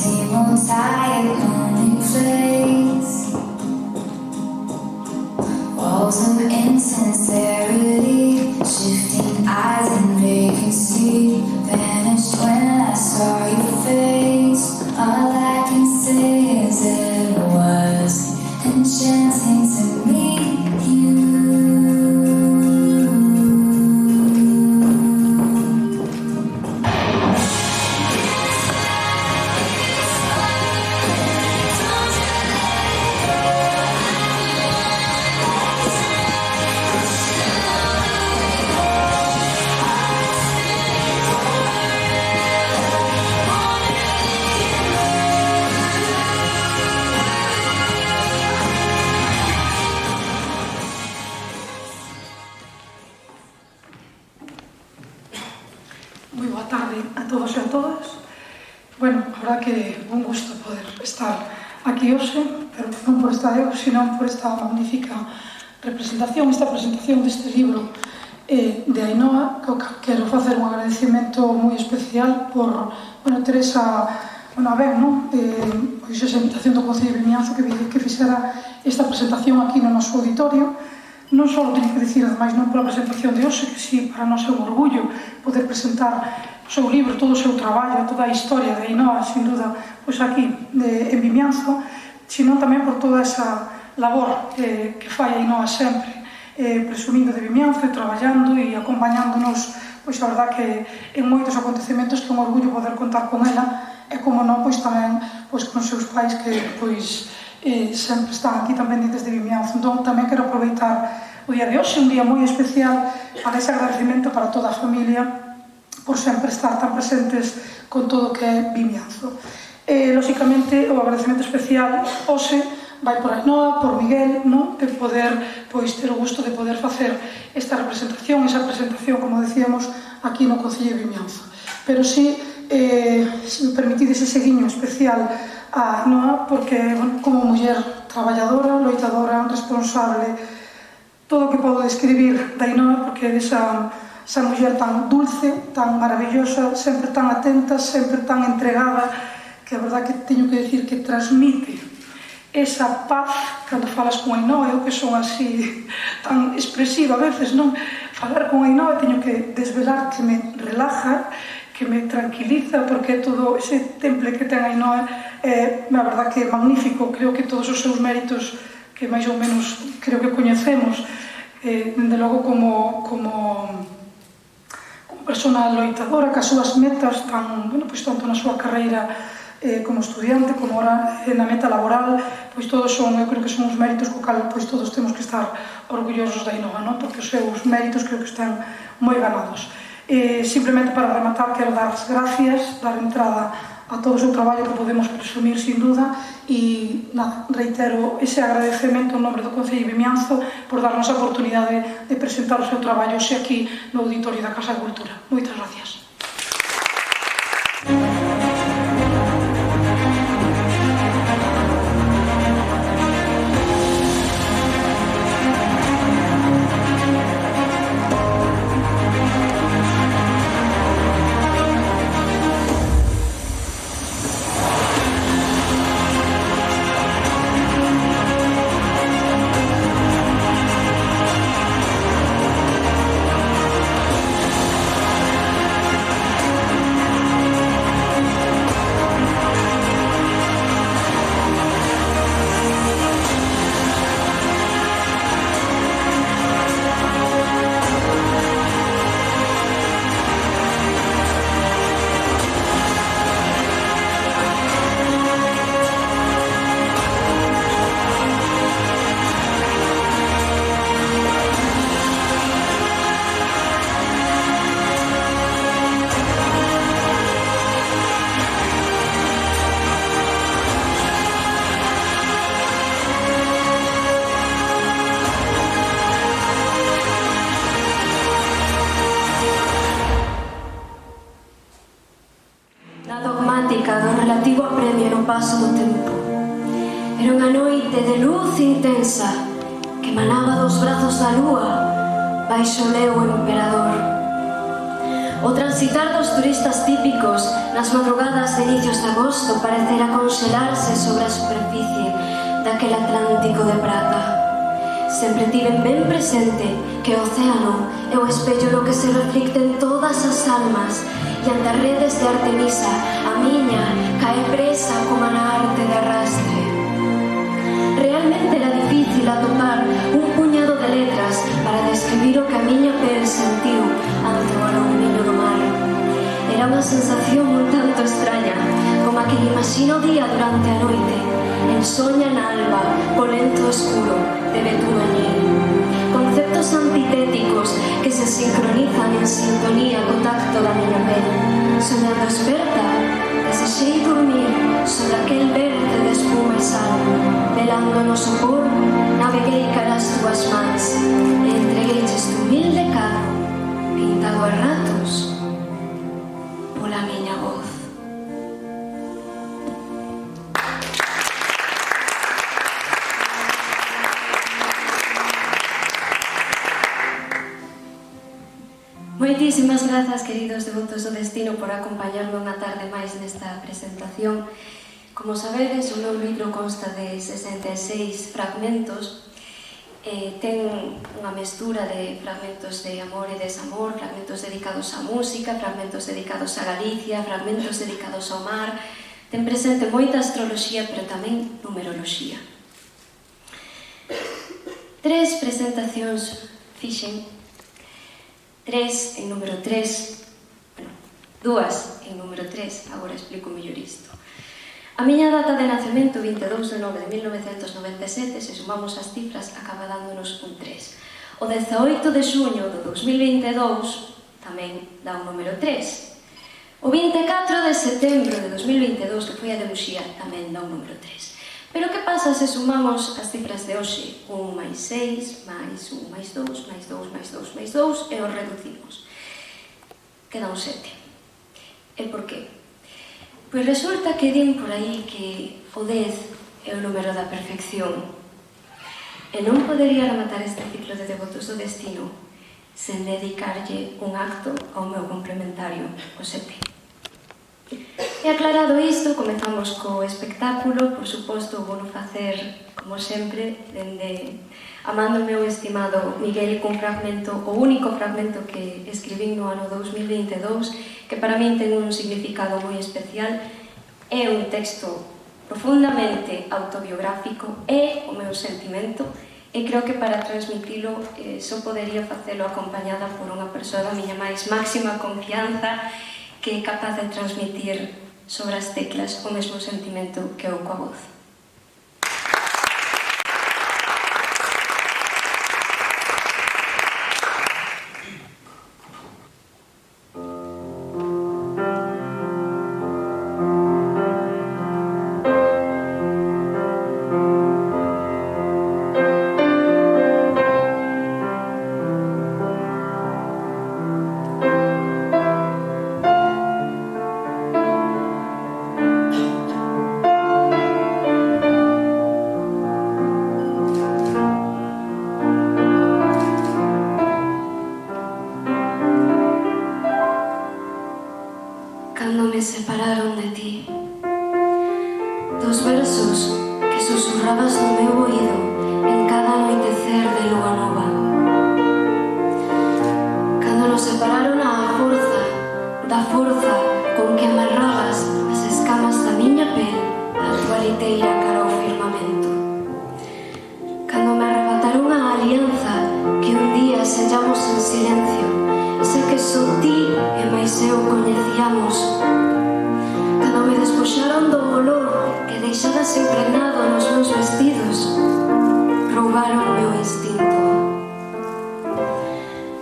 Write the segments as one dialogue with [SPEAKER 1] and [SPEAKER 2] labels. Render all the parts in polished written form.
[SPEAKER 1] same old tired, lonely place. Walls of insincerity, shifting eyes and vacancy, vanished when I saw your face. All I can say is it was enchanting to meet you.
[SPEAKER 2] Moi boa tarde a todos e a todas. Bueno, a verdad que un gusto poder estar aquí hoxe, pero non por estar eu, senón por esta magnífica representación, esta presentación deste libro de Ainhoa, que quero facer un agradecimento moi especial por ter esa esa invitación do Concello de Vimianzo que fixera esta presentación aquí no noso auditorio. Non só teño que dicir, ademais, non pola presentación de hoxe, que si para nós é un orgullo poder presentar o seu libro, todo o seu traballo, toda a historia de Ainhoa, sin duda, pois aquí en Vimianzo, sino tamén por toda esa labor que fai Ainhoa sempre, presumindo de Vimianzo e traballando e acompañándonos, pois a verdad que en moitos acontecementos que é un orgullo poder contar con ela, e como non, pois tamén con os seus pais que pois sempre están aquí tan pendentes de Vimianzo. Entón tamén quero aproveitar o día de hoxe, un día moi especial, para ese agradecimento para toda a familia por sempre estar tan presentes con todo o que é Vimianzo. Lóxicamente, o agradecemento especial hoxe vai por Ainhoa, por Miguel, de poder ter o gusto de poder facer esta representación, esa presentación, como decíamos, aquí no Concello de Vimianzo. Pero si me permitides ese guiño especial a Ainhoa, porque como muller traballadora, loitadora, responsable, todo o que podo describir da Ainhoa, porque é esa muller tan dulce, tan maravillosa, sempre tan atenta, sempre tan entregada, que a verdad que teño que decir que transmite esa paz cando falas con Ainhoa. Eu que son así tan expresiva a veces, falar con Ainhoa teño que desvelar que me relaja, que me tranquiliza, porque todo ese temple que ten Ainhoa é, a verdad que é magnífico. Creo que todos os seus méritos, que máis ou menos creo que coñecemos, dende logo como persona loitadora, que as súas metas tanto na súa carreira como estudiante, como ahora na meta laboral, pois todos eu creo que son os méritos co cal pois todos temos que estar orgullosos da Ainhoa, porque os seus méritos creo que están moi ganados. Simplemente para rematar, quero dar as gracias, dar entrada a todo o seu traballo que podemos presumir sin duda, e reitero ese agradecemento en nome do Concello de Vimianzo por darnos a oportunidade de presentar o seu traballo hoxe aquí no auditorio da Casa de Cultura. Moitas gracias.
[SPEAKER 3] do relativo apremio no paso do tempo. Era unha noite de luz intensa que emanaba dos brazos da lúa baixo o leo emperador. O transitar dos turistas típicos nas madrugadas de inicios de agosto parecera conxelarse sobre a superficie daquele Atlántico de prata. Sempre tiven ben presente que o océano é o espello no que se reflicten todas as almas e ante as redes de Artemisa a miña cae presa como na arte de arrastre. Realmente era difícil atopar un puñado de letras para describir o que a miña pel sentiu ante o aluminio do mar. Era unha sensación un tanto extraña, como a que imagina o día durante a noite, ensoña na alba, polento escuro de betún añil. Conceptos antitéticos que se sincronizan en sintonía co tacto da miña pel. Soñando esperta, desexei dormir sobre aquel verde de espuma e sal. Velando no sopor, naveguei cara as túas mans e entreguei este humilde carro, pintado a ratos pola miña voz. Moitísimas grazas, queridos devotos do destino, por acompañarme unha tarde máis nesta presentación. Como sabedes, o meu libro consta de 66 fragmentos. Ten unha mestura de fragmentos de amor e desamor, fragmentos dedicados á música, fragmentos dedicados a Galicia, fragmentos dedicados ao mar. Ten presente moita astroloxía, pero tamén numeroloxía. 3 presentacións fixen. 3 en número 3, bueno, 2 en número 3, agora explico mellor isto. A miña data de nacemento, 22 de nove de 1997, se sumamos as cifras, acaba dándonos un 3. O 18 de xuño do 2022 tamén dá un número 3. O 24 de setembro de 2022, que foi a de Muxía, tamén dá un número 3. Pero que pasa se sumamos as cifras de hoxe? 1 máis 6, máis 1 máis 2, máis 2, máis 2, máis 2, e os reducimos. Queda un 7. E por qué? Pois resulta que din por aí que o 10 é o número da perfección. E non podería rematar este ciclo de devotos do destino sen dedicarlle un acto ao meu complementario, o 7. E aclarado isto, comezamos co espectáculo. Por suposto, vou facer, como sempre, dende a man do meu estimado Miguel, cun fragmento, o único fragmento que escribín no ano 2022, que para min ten un significado moi especial. É un texto profundamente autobiográfico, é o meu sentimento, e creo que para transmitilo só podería facelo acompañada por unha persoa da miña máis máxima confianza, que é capaz de transmitir sobre as teclas o mesmo sentimento que eu coa voz.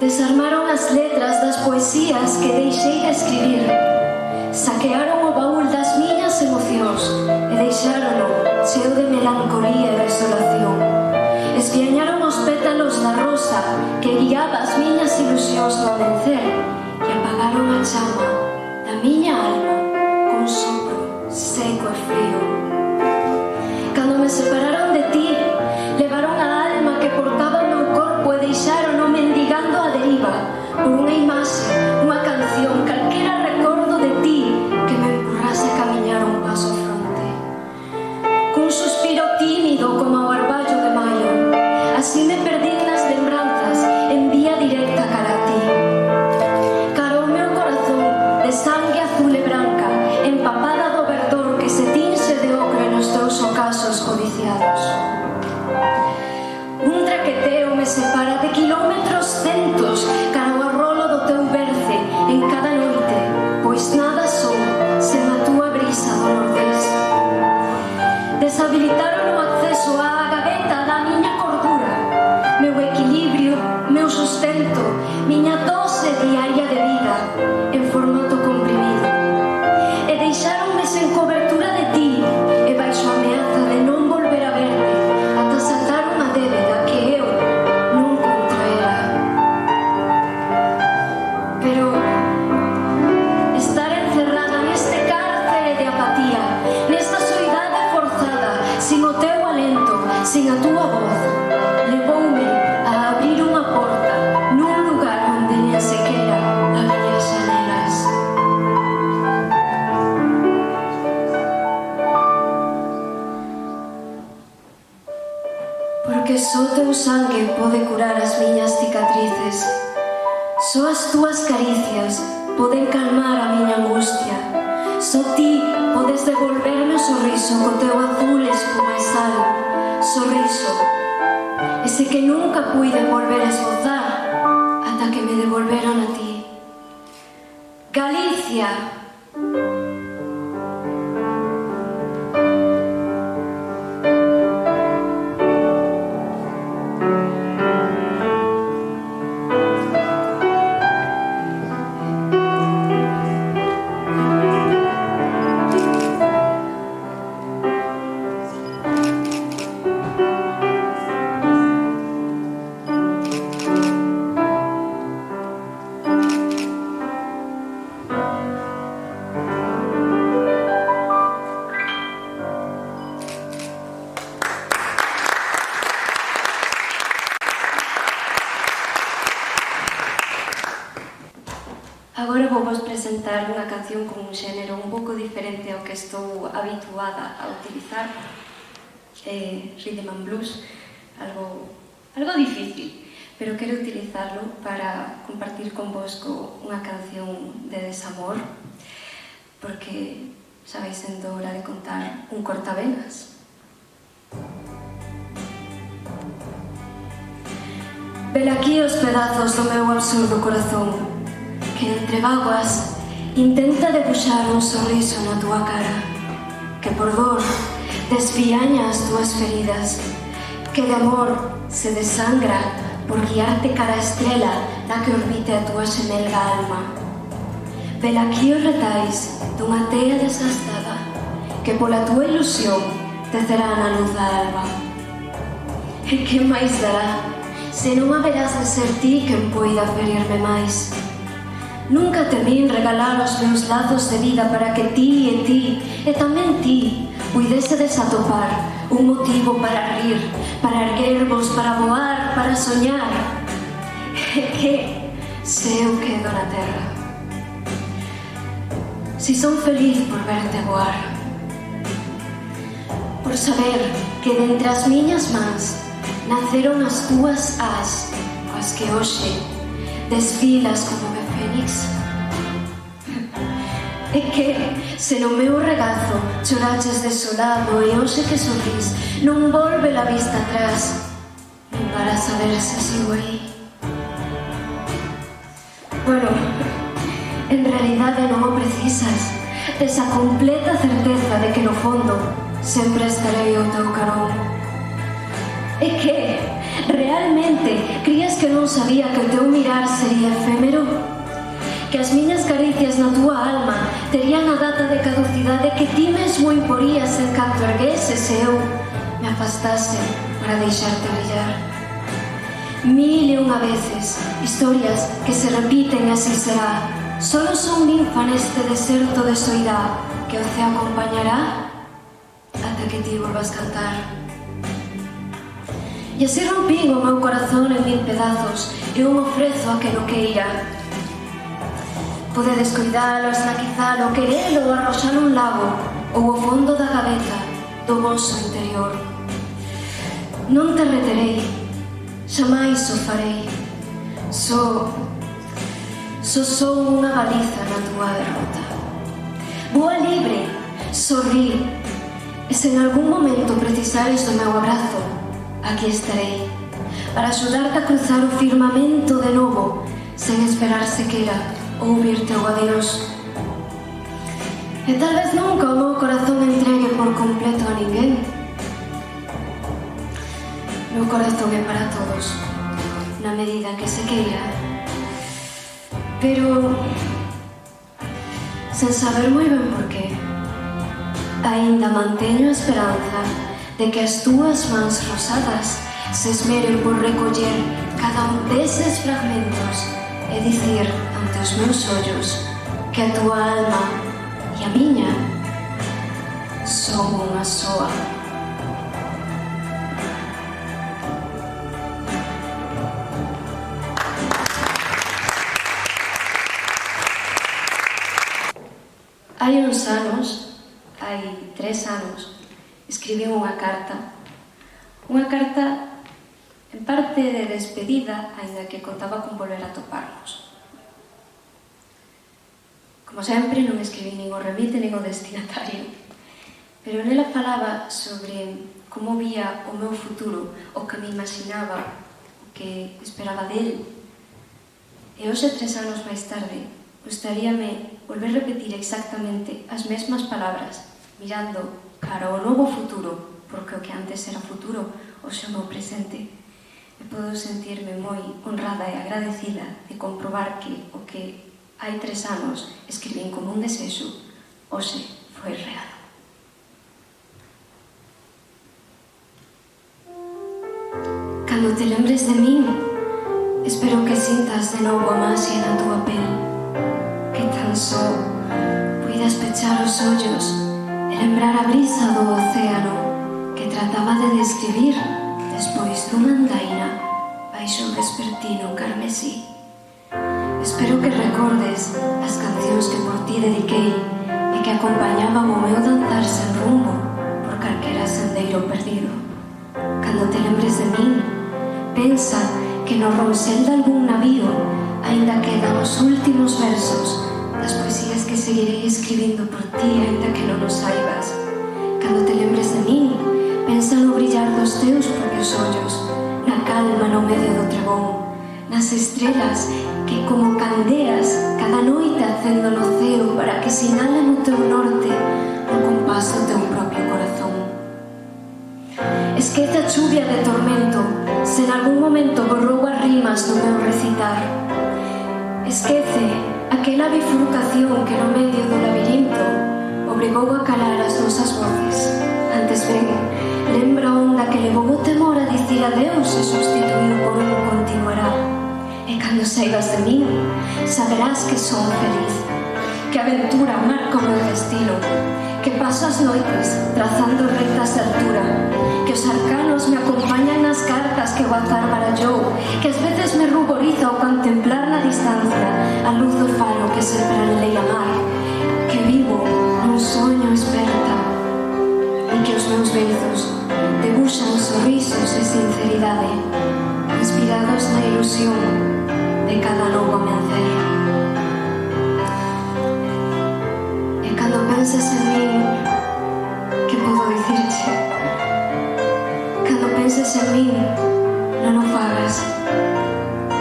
[SPEAKER 3] Desarmaron as letras das poesías que deixei de escribir. Saquearon o baúl das miñas emocións e deixárono cheo de melancolía e desolación. Espiañaron os pétalos da rosa que guiaba as miñas ilusións no amencer e apagaron a chama da miña alma con sopro seco e frío. Cando me separaron de ti, levaron a alma que portaba o meu corpo e deixárono mendigando a deriva por unha imaxe, unha canción separa de kilómetros centos cara ao arrolo do teu berce en cada noite, pois nada son sen a túa brisa do nordés. Deshabilitaron o acceso á gaveta da miña cordura, meu equilibrio, meu sustento, miña dose diaria de vida en formato comprimido. E deixaronme sen cobertura de ti e baixo a ameaza de non volver a verte ata saldar unha débeda que eu non contraera. Pero estar encerrada neste cárcere de apatía, nesta soidade forzada, sin o teu alento, sin a túa voz, levoume a abrir unha porta nun lugar onde nin sequera había xanelas. Porque só teu sangue pode curar as miñas cicatrices. Só as túas caricias poden calmar a miña angustia. Só ti podes devolverme o sorriso co teu azul espuma e sal. Sorriso, ese que nunca puide volver a esbozar ata que me devolveron a ti. Galicia! Agora vou vos presentar unha canción con un xénero un pouco diferente ao que estou habituada a utilizar, rhythm and blues, algo difícil, pero quero utilizarlo para compartir convosco unha canción de desamor, porque xa vai sendo hora de contar un cortavenas. Velaquí os pedazos do meu absurdo corazón, que entre vaguas intenta debuxar un sorriso na túa cara, que por dor desfiaña as túas feridas, que de amor se desangra por guiarte cara a estrela na que orbite a túa xemelga alma. Velaquí os retais dunha tea desgastada, que pola túa ilusión tecerá na luz da alba. E que máis dará se non haberás de ser ti quen poida ferirme máis? Nunca temín regalar os meus lazos de vida para que ti e tamén ti puidesedes atopar un motivo para rir, para erguervos, para voar, para soñar. E que se eu quedo na terra? Si son feliz por verte voar, por saber que dentre as miñas mans naceron as túas as, coas que hoxe desfilas como me Fénix. E que, se no meu regazo choraches desolado e hoxe que sorrís non volve a vista atrás, para saber se sigo aí. Bueno, en realidade non o precisas, esa completa certeza de que no fondo sempre estarei ao teu carón. E que, realmente, crías que non sabía que o teu mirar sería efémero? Que as miñas caricias na túa alma terían a data de caducidade que ti mesmo imporías en canto ergueses e eu me afastase para deixarte brillar. Mil e unha veces, historias que se repiten e así será. Solo son ninfa neste deserto de soidá que o ceo acompañará ata que ti volvas cantar. E así rompín o meu corazón en 1000 pedazos e un ofrezo a que no queira. Podedes cuidalo, esnaquizalo, querelo, arroxalo un lago ou o fondo da gaveta do voso interior. Non te reterei, xamais o farei. Sou unha baliza na túa derrota. Voa libre, sorrí, e se en algún momento precisares do meu abrazo, aquí estarei. para axudarte a cruzar o firmamento de novo, sen esperar sequera ouvirte o adiós. E tal vez nunca o meu corazón entregue por completo a ninguén. Meu corazón é para todos, na medida que se queira. Pero, sen saber moi ben por qué, aínda manteño a esperanza de que as túas mans rosadas se esmeren por recoller cada un deses fragmentos e dicir ante os meus ollos que a túa alma e a miña son unha soa. Hai uns anos, hai 3 anos, escribí unha carta en parte de despedida, aínda que contaba con volver a toparnos. Como sempre, non escribí nin o remite nin o destinatario, pero nela falaba sobre como vía o meu futuro, o que me imaginaba, o que esperaba del. E hoxe, 3 anos máis tarde, gustaríame volver a repetir exactamente as mesmas palabras, mirando cara ao novo futuro, porque o que antes era futuro, hoxe é o meu presente. E podo sentirme moi honrada e agradecida de comprobar que o que hai 3 anos escribín como un desexo, hoxe foi real. Cando te lembres de min, espero que sintas de novo a maxia na túa pel, que tan só puidas pechar os ollos e lembrar a brisa do océano que trataba de describir despois dunha andaina baixo o vespertino carmesí. Espero que recordes as cancións que por ti dediquei e que acompañaban o meu danzar sen rumbo por calquera sendeiro perdido. Cando te lembres de min, pensa que no ronsel de algún navío aínda quedan os últimos versos das poesías que seguirei escribindo por ti aínda que non o saibas. Cando te lembres de min, pensa no brillar dos teus propios ollos, na calma no medio do trebón, nas estrelas que como candeas cada noite acendo no ceo para que sinalen o teu norte no compás do teu propio corazón. Esquece a chuvia de tormento se en algún momento borrou as rimas do meu recitar. Esquece aquela bifurcación que no medio do labirinto obrigou a calar as nosas voces. Antes ben, lembra a onda que levou o temor a dicir adeus e substituído por un continuará. E cando saibas de min, saberás que son feliz, que a aventura marca o meu destino, que paso as noites trazando rectas de altura, que os arcanos me acompañan nas cartas que o azar barallou, que ás veces me ruboriza ao contemplar na distancia a luz do faro que sempre anhelei amar, que vivo nun soño esperta e que os meus beizos debuxan sorrisos e sinceridade, inspirados na ilusión de cada novo amencer. E cando penses en min, que podo dicirche? Cando penses en min, non o fagas.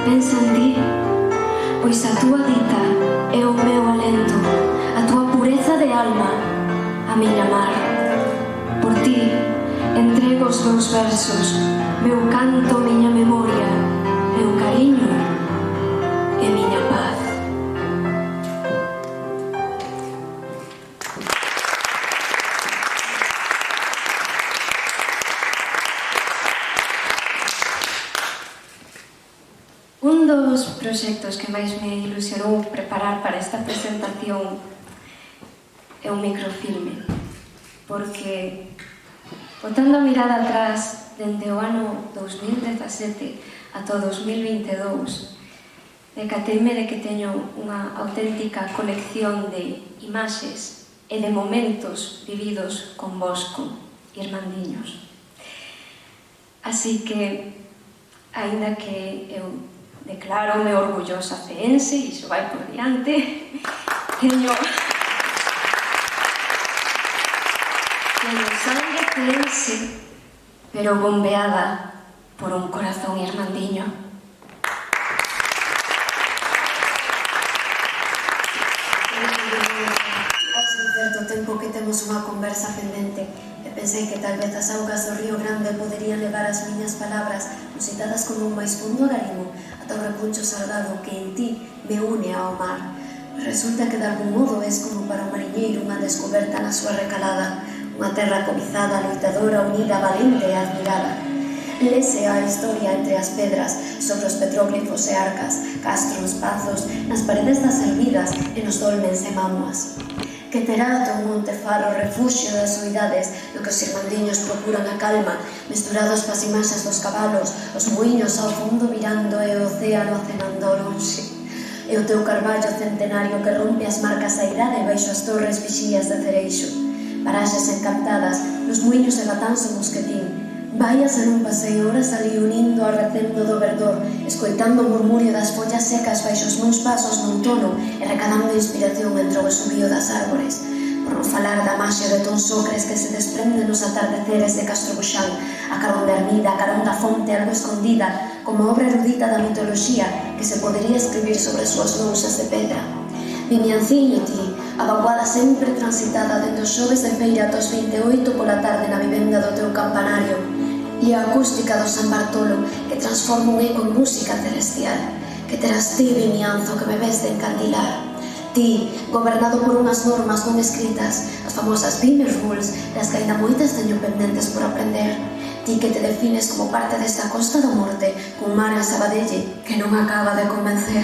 [SPEAKER 3] Pensa en ti, pois a túa dita é o meu alento, a túa pureza de alma, a miña mar. Por ti, entrego os meus versos, meu canto, miña memoria, meu cariño e miña paz. Un dos proxectos que máis me ilusionou preparar para esta presentación é un microfilme, porque botando a mirada atrás dende o ano 2017 ata o 2022, decateime de que teño unha auténtica colección de imaxes e de momentos vividos convosco, irmandiños. Así que, aínda que eu declárome orgullosa ceense, e iso vai por diante, teño sangue ceense, pero bombeada por un corazón irmandiño.
[SPEAKER 4] Hace certo tempo que temos unha conversa pendente e pensei que tal vez as augas do Río Grande poderían levar as miñas palabras musitadas con un máis fundo agarimo ata o recuncho salgado que en ti me une ao mar. Resulta que de algún modo és como para o mariñeiro unha descoberta na súa recalada, unha terra cobizada, loitadora, unida, valente e admirada. Lese a historia entre as pedras, sobre os petróglifos e arcas, castros, pazos, nas paredes das ermidas e nos dolmens e mámoas. Que terá o Monte Faro refuxio das soidades no que os irmandiños procuran a calma, mesturados coas imaxes dos cabalos, os muiños ao fondo virando e o océano acenando ao lonxe. E o teu carballo centenario que rompe as marcas da idade baixo as torres vixías de Cereixo. Paraxes encantadas, nos muiños e batáns o Mosquetín. Vai a ser un paseo horas ali unindo ao recendo do verdor, escoitando o murmurio das follas secas baixo os meus pasos no outono e recadando inspiración entre o exubío das árbores. Por non falar da maxia de Tonsocres que se desprende nos atardeceres de Castrobuxán, a carón da ermida, a carón da fonte algo escondida, como obra erudita da mitoloxía que se podería escribir sobre as súas lousas de pedra. Vimianciño ti, a vaguada sempre transitada dende os xoves de feira ata os 28 pola tarde na vivenda do teu campanario, e a acústica do San Bartolo que transforma un eco en música celestial, que terás ti, Vimianzo, que me ves de encandilar. Ti, gobernado por unhas normas non escritas, as famosas Beamer Rules, das que ainda moitas teño pendentes por aprender. Ti que te defines como parte desta costa da morte, cun mar en Sabadelle que non acaba de convencer.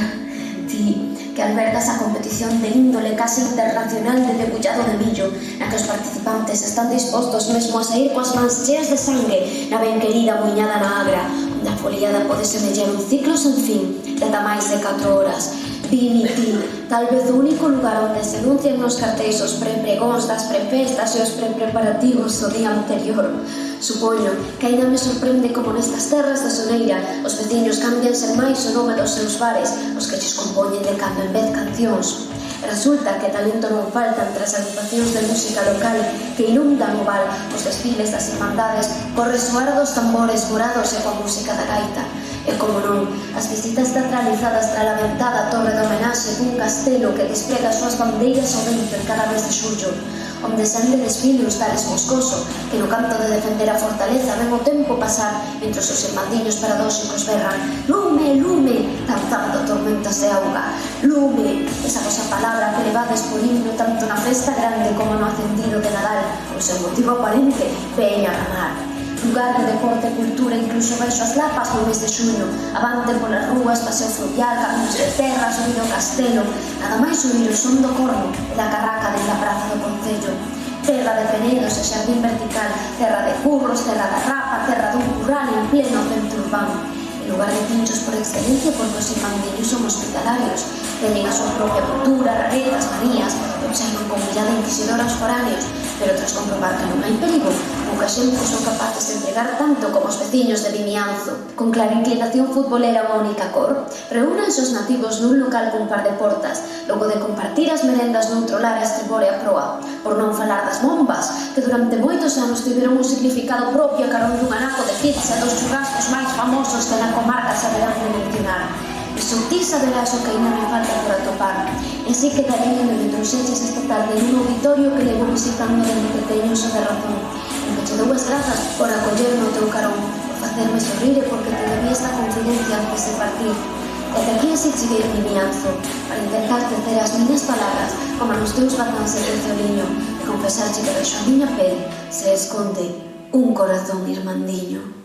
[SPEAKER 4] Ti, que albergas a competición de índole case internacional de debullado de millo, na que os participantes están dispostos mesmo a sair coas mans cheas de sangue na ben querida muiñada na Agra, onde a foliada pode semellar un ciclo sen fin, de ata máis de 4 horas. Vini, ti, tal vez o único lugar onde se anuncian nos cartéis os prepregóns das prefestas e os preparativos do día anterior. Supoño que ainda me sorprende como nestas terras de Soneira os veciños cambian sen máis o nome dos seus bares, os que lles compoñen de cando en vez cancións. Resulta que talento non falta entre as agrupacións de música local que inundan o val, os desfiles das irmandades, co resoar dos tambores morados e coa música da gaita. E como non, as visitas teatralizadas tra a lamentada torre de homenaxe dun castelo que despliega as súas bandeiras ao vento en cada mes de xullo, onde sende desfile os tales Moscoso, que no canto de defender a fortaleza ven o tempo pasar mentre os irmandiños paradóxicos berran «Lume, lume!» danzando tormentas de auga. «Lume!» esa vosa palabra que levades por himno tanto na festa grande como no acendido de Nadal, o seu motivo aparente, veña a ganar. Lugar de deporte e cultura incluso baixo as lapas no mes de xuño, avante polas rúas, paseo fluvial, camiños de terra, subir ao castelo, nada máis oír o son do corno e da carraca dentro da praza do concello. Terra de penedos e xardín vertical, terra de curros, terra da rapa, terra dun curral en pleno centro urbano. En lugar de pinchos por excelencia porque os irmandiños son hospitalarios, teñen a súa propia cultura, rarezas, manías, observan con mirada inquisidora aos foráneos, pero tras comprobar que non hai perigo, pouca xente son capaces de entregar tanto como os veciños de Vimianzo. Con clara inclinación futbolera unha única cor, reúnanse os nativos nun local cun par de portas, logo de compartir as merendas noutro lar a estribor e a proa, por non falar das bombas, que durante moitos anos tiveron un significado propio a carón dun anaco de pizza dos churrascos máis famosos que na comarca saberán de mencionar. E sou ti saberás o que ainda me falta por atopar. E así quedaría en me trouxeches esta tarde nun auditorio que levo visitando dende que teño uso de razón, en que te dou as grazas por acollerme o teu carón, por facerme sorrir e porque te debía esta confidencia antes de partir. E ata aquí así cheguei a Vimianzo, para intentar tecer as miñas palabras como nos teus batáns de tercioliño e confesarche que baixo a miña pel se esconde un corazón irmandiño.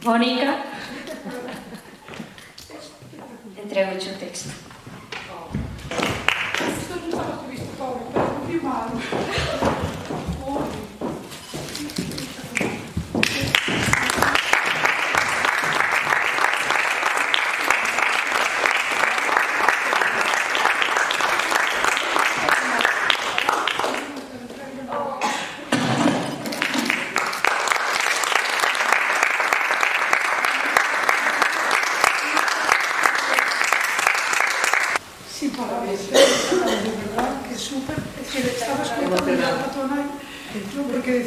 [SPEAKER 3] Mónica, entrego o texto.
[SPEAKER 2] Isto non estaba previsto, pobre, pero muy mal. Sí, parabéns, de verdad, que súper. Es que estaba escoitando a tua nai, porque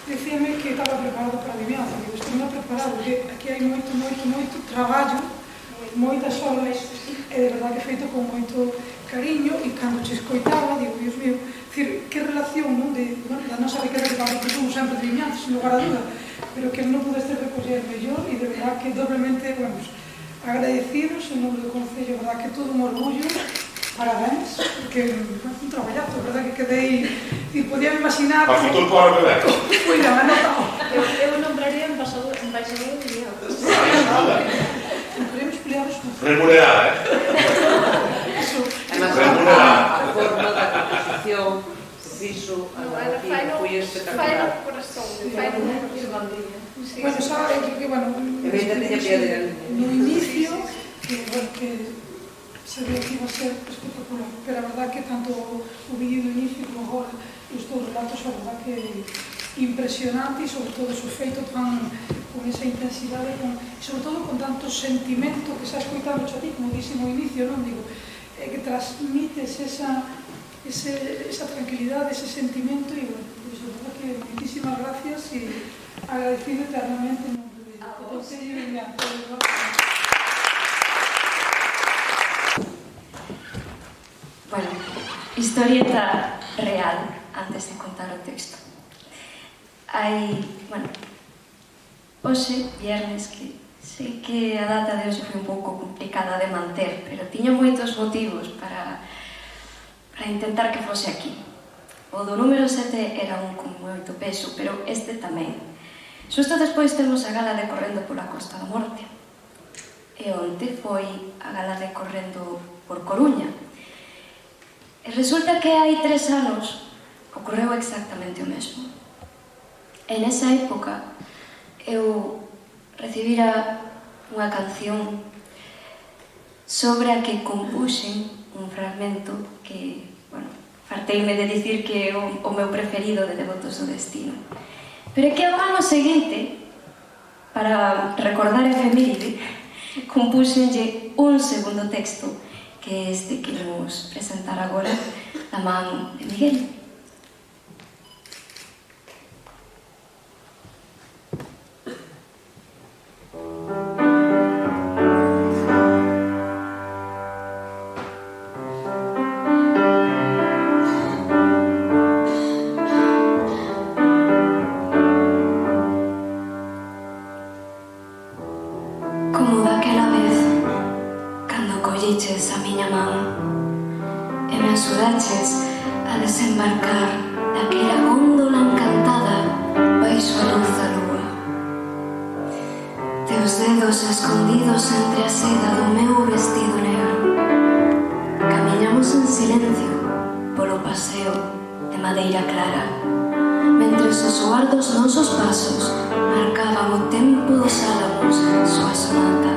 [SPEAKER 2] decíame que estaba preparado para a adivinanza. Digo, estou non preparado, porque aquí hai moito traballo, moitas horas, e de verdad que feito con moito cariño, e cando te escoitaba, digo, Dios mío, decir, que relación, non, da nosa riqueza que estamos presumos sempre de adivinanzas, sin lugar a duda, pero que non pudeste recoller mellor, e de verdad que doblemente, bueno, agradecidos en nome do Concello, verdad que todo un orgullo, parabéns, porque un traballazo, verdad que quedei, e podía imaginar...
[SPEAKER 5] Para futuro para beber.
[SPEAKER 2] Cuida, anotado.
[SPEAKER 6] Eu nombraría embaixador de Liñán.
[SPEAKER 2] Queremos pelearos con...
[SPEAKER 5] Remunerada,
[SPEAKER 2] Eso.
[SPEAKER 7] Además,
[SPEAKER 5] Remunerada.
[SPEAKER 7] a forma da composición fixo a narrativa foi espectacular.
[SPEAKER 6] corazón, fai no corazón.
[SPEAKER 2] Bueno, sabe que, bueno, no inicio, que sabía que iba a ser espectacular, pero a verdad que tanto o vídeo do inicio como agora os teus relatos, a verdad que impresionante, e sobre todo o feito tan con esa intensidade, sobre todo con tanto sentimento que xa escoitando a ti, como dixen no inicio, non digo, que transmites esa tranquilidade, ese sentimento, e bueno, pues, a verdad que muchísimas gracias e agradecido eternamente en nombre de Concello de Liñán.
[SPEAKER 3] Bueno, historieta real, antes de contar o texto. Hoxe, viernes, que sei que a data de hoxe foi un pouco complicada de manter, pero tiña moitos motivos para intentar que fose aquí. O do número 7 era un con moito peso, pero este tamén. Xusto despois temos a gala decorrendo pola Costa da Morte. E onte foi a gala decorrendo por Coruña. E resulta que hai 3 anos ocorreu exactamente o mesmo. E nesa época eu recibira unha canción sobre a que compuxen un fragmento que, bueno, farteime de dicir que é o meu preferido de Devotos do Destino. Pero é que ao ano seguinte, para recordar a efeméride, compúxenlle un segundo texto, que é este que vamos presentar agora, da man de Miguel. Como daquela vez, cando colliches a miña man e me axudaches a desembarcar daquela góndola encantada baixo a luz da lúa. Teus dedos escondidos entre a seda do meu vestido negro. Camiñamos en silencio polo paseo de madeira clara, mentres o soar dos nosos pasos marcaban o tempo dos álamos súa sonata.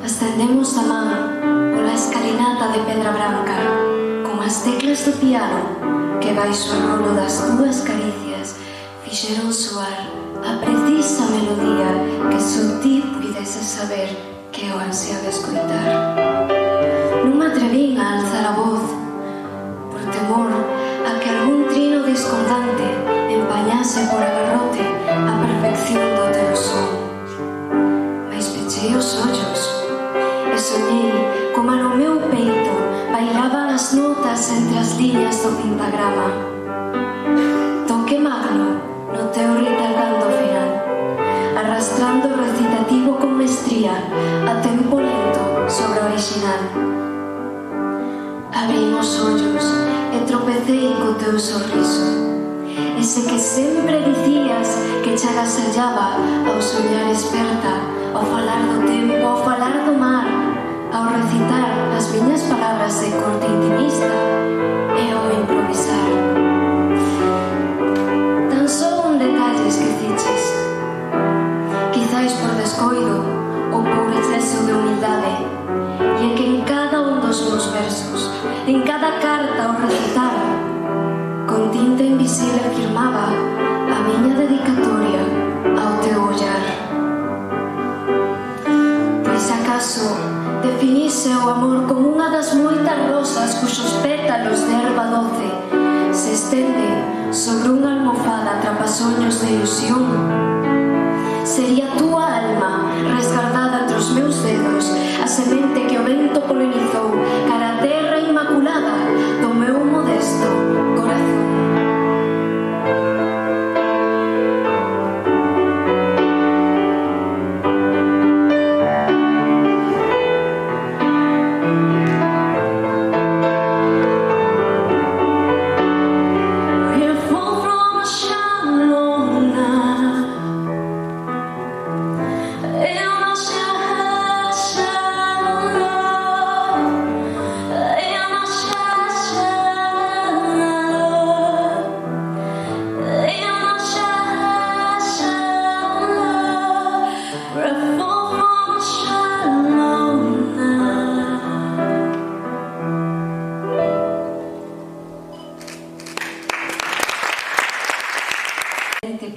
[SPEAKER 3] Ascendemos a man pola escalinata de pedra branca, como as teclas do piano que baixo o rolo das túas caricias fixeron soar a precisa melodía que só ti puideses saber que eu ansiaba escoitar. Non me atrevín a alzar a voz por temor a que algún trino discordante empañase por agarrote a perfección do teu son. Mais pechei os ollos e soñei como no meu peito bailaban as notas entre as liñas do pentagrama. Toque magno no teu retardando final, arrastrando o recitativo con mestría a tempo lento sobre o original. Abrín os ollos e tropecei co teu sorriso, e ese que sempre dicías que che agasallaba ao soñar esperta, ao falar do tempo, ao falar do mar, ao recitar as miñas palabras de corte intimista e ao improvisar. Tan só un detalle esqueciches, quizáis por descoido ou por exceso de humildade, e é que en cada un dos meus versos, en cada carta ao recitar, con tinta invisible firmaba a miña dedicatoria ao teu ollar. Pois acaso definise o amor como unha das moitas rosas cuxos pétalos de erva doce se estenden sobre unha almofada atrapasoños de ilusión? Sería a túa alma resguardada entre os meus dedos, a semente que o vento polinizou cara a terra inmaculada do meu modesto corazón.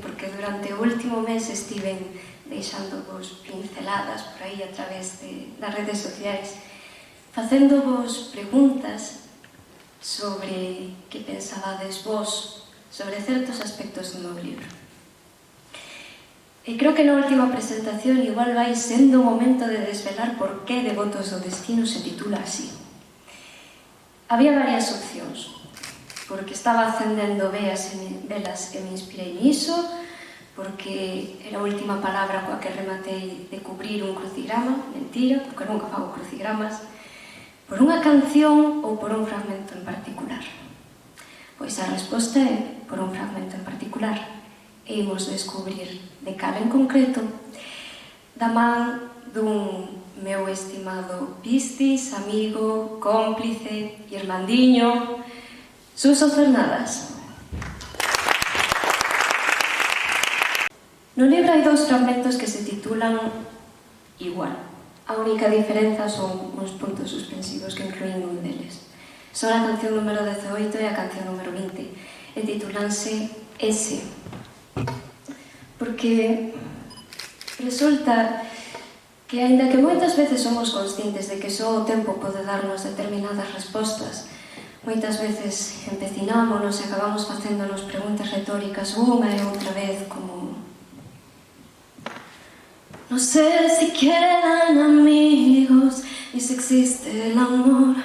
[SPEAKER 3] Porque durante o último mes estiven deixándovos pinceladas por aí a través das redes sociais, facéndovos preguntas sobre que pensabades vos sobre certos aspectos do meu libro. E creo que na última presentación igual vai sendo o momento de desvelar por que Devotos do Destino se titula así. Había varias opcións, porque estaba acendendo velas e me inspirei niso, porque era a última palabra coa que rematei de cubrir un crucigrama, mentira, porque nunca fago crucigramas, por unha canción ou por un fragmento en particular. Pois a resposta é por un fragmento en particular, e imos descubrir de cal en concreto, da man dun meu estimado piscis, amigo, cómplice, irmandiño, Suso Cernadas. No libro hai dous fragmentos que se titulan igual. A única diferenza son uns puntos suspensivos que incluín un deles. Son a canción número 18 e a canción número 20, e titulanse Ese. Porque resulta que, aínda que moitas veces somos conscientes de que só o tempo pode darnos determinadas respostas, moitas veces empecinámonos e acabamos facéndonos preguntas retóricas unha e outra vez como: no sé si quedan amigos ni si existe el amor,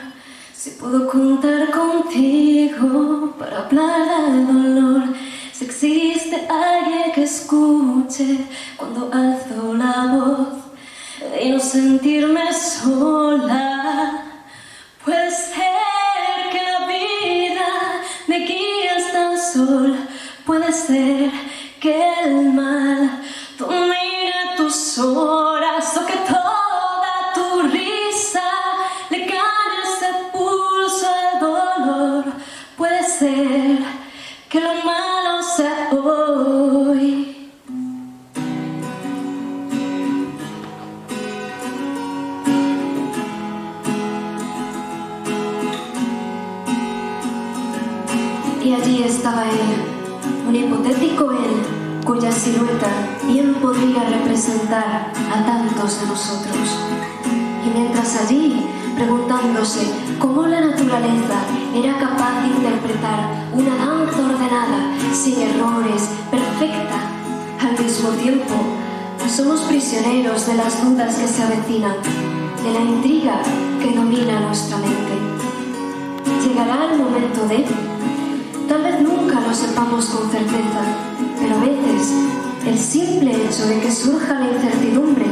[SPEAKER 3] si puedo contar contigo para hablar del dolor, si existe alguien que escuche cuando alzo la voz y no sentirme sola. Puede ser que la vida me guíe hasta el sol, puede ser que el mal domine tus horas o que toda tu risa le gane ese pulso al dolor. Puede ser que lo malo sea hoy. Y allí estaba él, un hipotético él, cuya silueta bien podría representar a tantos de nosotros. Y mientras allí, preguntándose cómo la naturaleza era capaz de interpretar una danza ordenada, sin errores, perfecta, al mismo tiempo, somos prisioneros de las dudas que se avecinan, de la intriga que domina nuestra mente. Llegará el momento de... Tal vez nunca lo sepamos con certeza, pero a veces el simple hecho de que surja la incertidumbre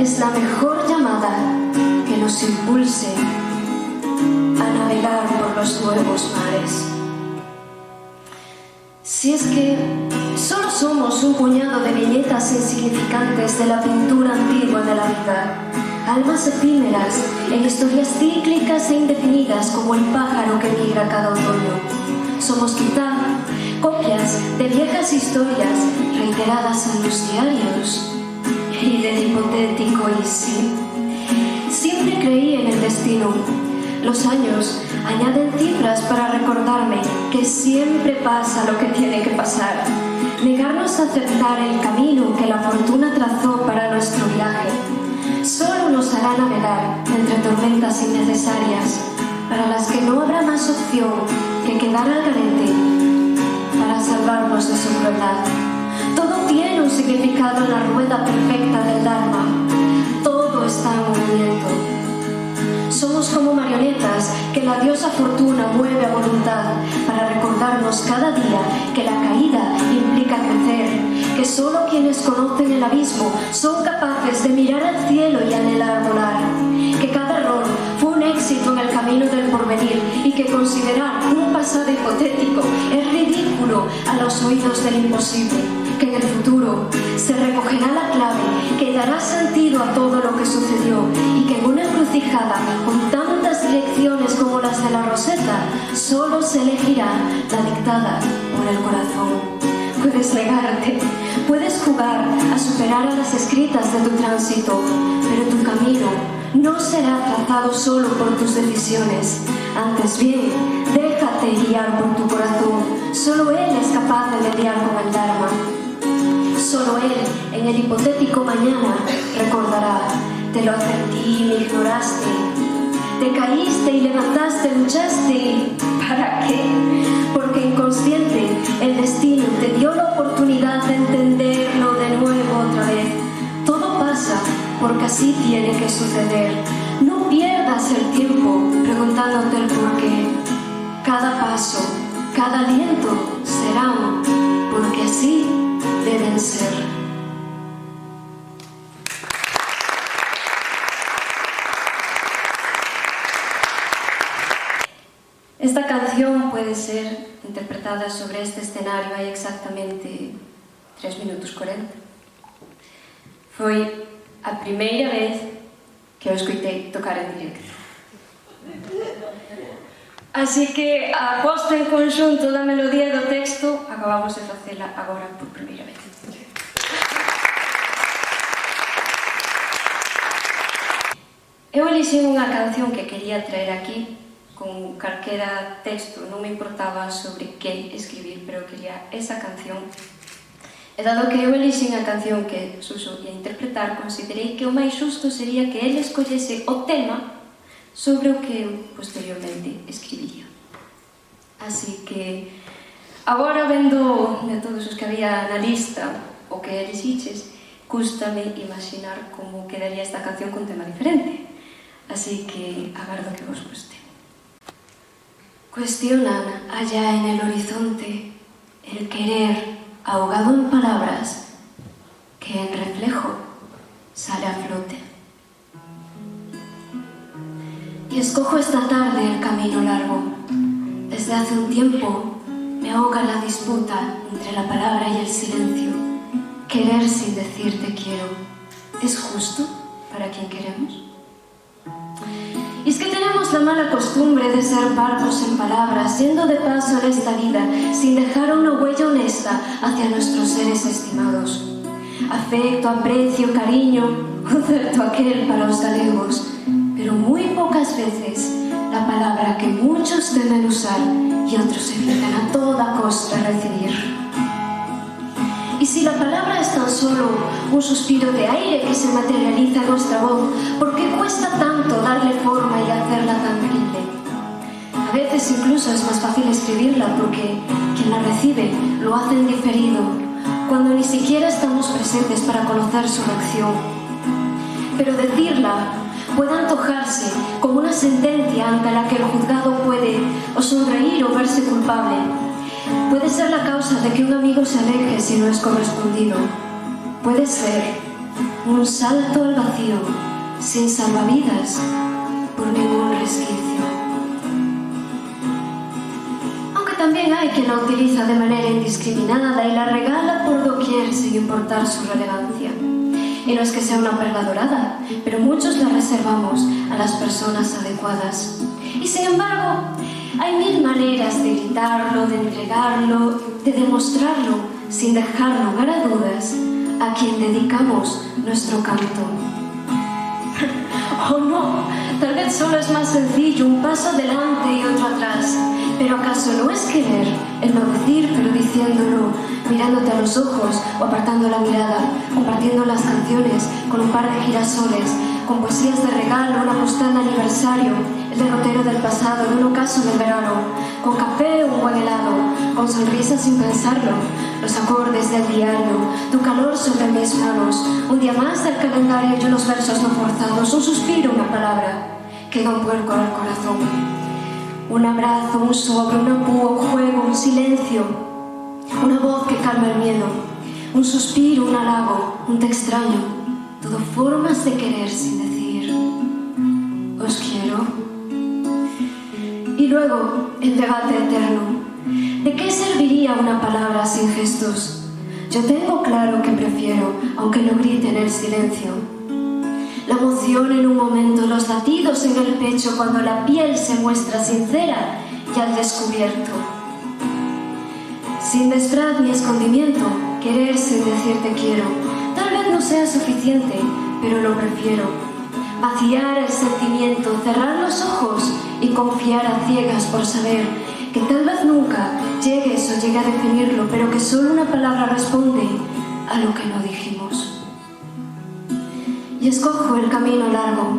[SPEAKER 3] es la mejor llamada que nos impulse a navegar por los nuevos mares. Si es que solo somos un puñado de viñetas insignificantes de la pintura antigua de la vida, almas efímeras en historias cíclicas e indefinidas como el pájaro que migra cada otoño. Somos quizá copias de viejas historias reiteradas en los diarios y del hipotético y sí. Siempre creí en el destino. Los años añaden cifras para recordarme que siempre pasa lo que tiene que pasar. Negarnos a aceptar el camino que la fortuna trazó para nuestro viaje solo nos hará navegar entre tormentas innecesarias para las que no habrá más opción que quedar al garete para salvarnos de su crueldad. Todo tiene un significado en la rueda perfecta del Dharma. Todo está en movimiento. Somos como marionetas que la diosa fortuna mueve a voluntad para recordarnos cada día que la caída implica crecer, que solo quienes conocen el abismo son capaces de mirar al cielo y anhelar volar, que cada error fue un éxito en el camino del porvenir y que considerar un pasado hipotético es ridículo a los oídos del imposible, que en el futuro se recogerá la clave que dará sentido a todo lo que sucedió y que en una encrucijada con tantas lecciones como las de la Rosetta solo se elegirá la dictada por el corazón. Puedes negarte, puedes jugar a superar a las escritas de tu tránsito, pero tu camino no será trazado solo por tus decisiones. Antes bien, déjate guiar por tu corazón. Solo él es capaz de mediar con el Dharma. Solo él, en el hipotético mañana, recordará: te lo advertí y me ignoraste. Te caíste y levantaste, luchaste y ¿para qué? Porque inconsciente el destino te dio la oportunidad de entenderlo de nuevo otra vez. Todo pasa porque así tiene que suceder. No pierdas el tiempo preguntándote el por qué. Cada paso, cada aliento serán porque así deben ser. Esta canción puede ser interpretada sobre este escenario hai exactamente 3 minutos 40. Foi a primeira vez que eu escoitei tocar en directo. Así que a posta en conxunto da melodía e do texto acabamos de facela agora por primeira vez. Eu elixen unha canción que quería traer aquí con calquera texto, non me importaba sobre que escribir, pero quería esa canción. E dado que eu elixen a canción que Suso ia interpretar, considerei que o máis xusto sería que ele escollese o tema sobre o que eu posteriormente escribiría. Así que, agora vendo de todos os que había na lista o que elixiches, cústame imaginar como quedaría esta canción con tema diferente. Así que agardo que vos guste. Cuestionan allá en el horizonte el querer ahogado en palabras que en reflejo sale a flote. Y escojo esta tarde el camino largo. Desde hace un tiempo me ahoga la disputa entre la palabra y el silencio. Querer sin decir te quiero, ¿es justo para quien queremos? Y es que tenemos la mala costumbre de ser barcos en palabras, yendo de paso en esta vida, sin dejar una huella honesta hacia nuestros seres estimados. Afecto, aprecio, cariño, un cierto aquel para los galegos, pero muy pocas veces la palabra que muchos temen usar y otros evitan a toda costa recibir. Y si la palabra es tan solo un suspiro de aire que se materializa en nuestra voz, ¿por qué cuesta tanto darle forma y hacerla tangible? A veces incluso es más fácil escribirla porque quien la recibe lo hace en diferido, cuando ni siquiera estamos presentes para conocer su reacción. Pero decirla puede antojarse como una sentencia ante la que el juzgado puede o sonreír o verse culpable. Puede ser la causa de que un amigo se aleje si no es correspondido. Puede ser un salto al vacío sin salvavidas por ningún resquicio. Aunque también hay quien la utiliza de manera indiscriminada y la regala por doquier sin importar su relevancia. Y no es que sea una perla dorada, pero muchos la reservamos a las personas adecuadas. Y sin embargo, hay mil maneras de gritarlo, de entregarlo, de demostrarlo, sin dejar lugar a dudas, a quien dedicamos nuestro canto. ¿O no? Tal vez solo es más sencillo, un paso adelante y otro atrás. Pero ¿acaso no es querer el no decir, pero diciéndolo, mirándote a los ojos o apartando la mirada, compartiendo las canciones con un par de girasoles, con poesías de regalo, una postal de aniversario, el derrotero del pasado, de un ocaso del verano, con café o un buen helado, con sonrisas sin pensarlo, los acordes del diario, tu calor sobre mis manos, un día más del calendario y unos versos no forzados, un suspiro, una palabra, que da un vuelco al corazón. Un abrazo, un sobre, una púa, un juego, un silencio, una voz que calma el miedo, un suspiro, un halago, un te extraño, todo formas de querer sin decir os quiero. Y luego el debate eterno, ¿de qué serviría una palabra sin gestos? Yo tengo claro que prefiero, aunque lo grite en el silencio. La emoción en un momento, los latidos en el pecho cuando la piel se muestra sincera y al descubierto. Sin disfraz ni escondimiento, querer sin decir te quiero. Tal vez no sea suficiente, pero lo prefiero. Vaciar el sentimiento, cerrar los ojos y confiar a ciegas por saber que tal vez nunca llegues o llegue a definirlo, pero que solo una palabra responde a lo que no dijimos. Y escojo el camino largo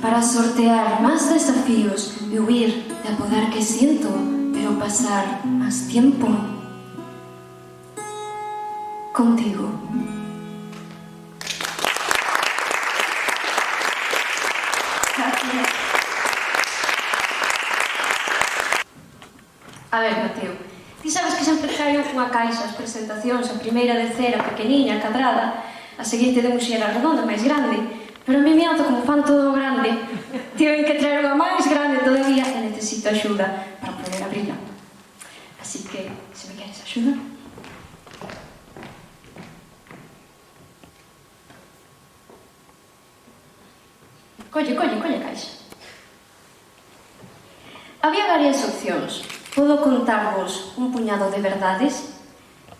[SPEAKER 3] para sortear más desafíos y huir de apodar que siento, pero pasar más tiempo contigo. Gracias. A ver, Mateo, ti sabes que sempre traio unha caixa as presentacións, a primeira de cera, pequeniña, cadrada, a seguinte de muxera redonda, máis grande, pero a mí me como fan todo grande, tiven que traer unha máis grande todavía e necesito axuda para poder abrirla. Así que, se me queres axuda. Colle a caixa. Había varias opcións. Podo contarvos un puñado de verdades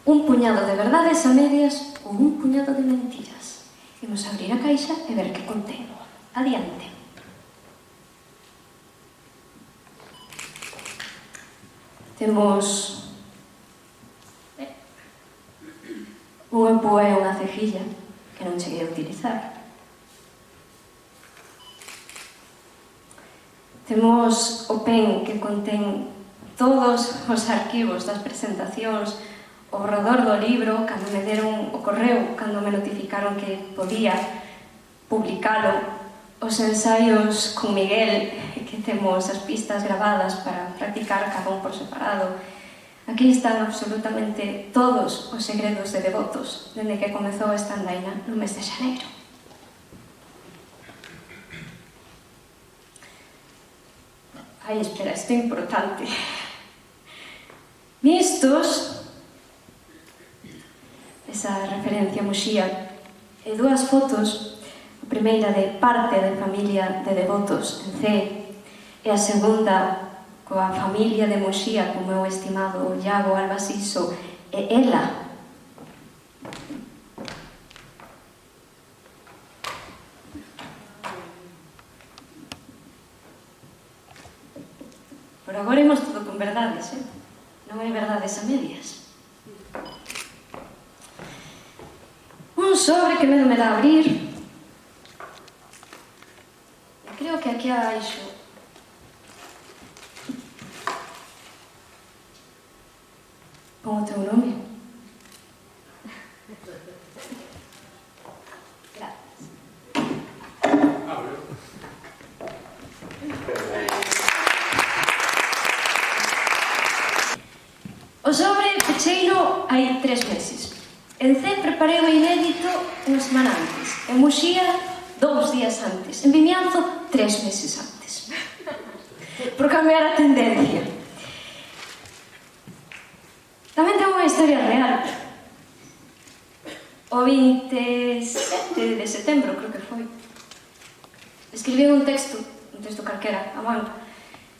[SPEAKER 3] a medias ou un puñado de mentiras. Imos abrir a caixa e ver que contén. Adiante. Temos un empúa e unha cejilla que non cheguei a utilizar. Temos o pen que contén todos os arquivos das presentacións, o borrador do libro, cando me deron o correo, cando me notificaron que podía publicalo, os ensaios con Miguel, que temos as pistas gravadas para practicar cada un por separado. Aquí están absolutamente todos os segredos de Devotos, dende que comezou esta andaina no mes de xaneiro. Ai, espera, isto é importante. Nistos, esa referencia a Muxía, e dúas fotos, a primeira de parte da familia de Devotos en C, e a segunda coa familia de Muxía, co meu estimado Iago Albasiso, e ela. Por agora imos todo con verdades, non hai verdades a medias. Un sobre que medo me dá abrir. Creo que aquí abaixo pon o teu nome. Gracias. O sobre pecheino hai 3 meses. En C preparei o inédito unha semana antes. En Muxía, 2 días antes. En Vimianzo, 3 meses antes. Por cambiar a tendencia. historia real. O 27 de setembro, creo que foi. Escribí un texto calquera, a mano,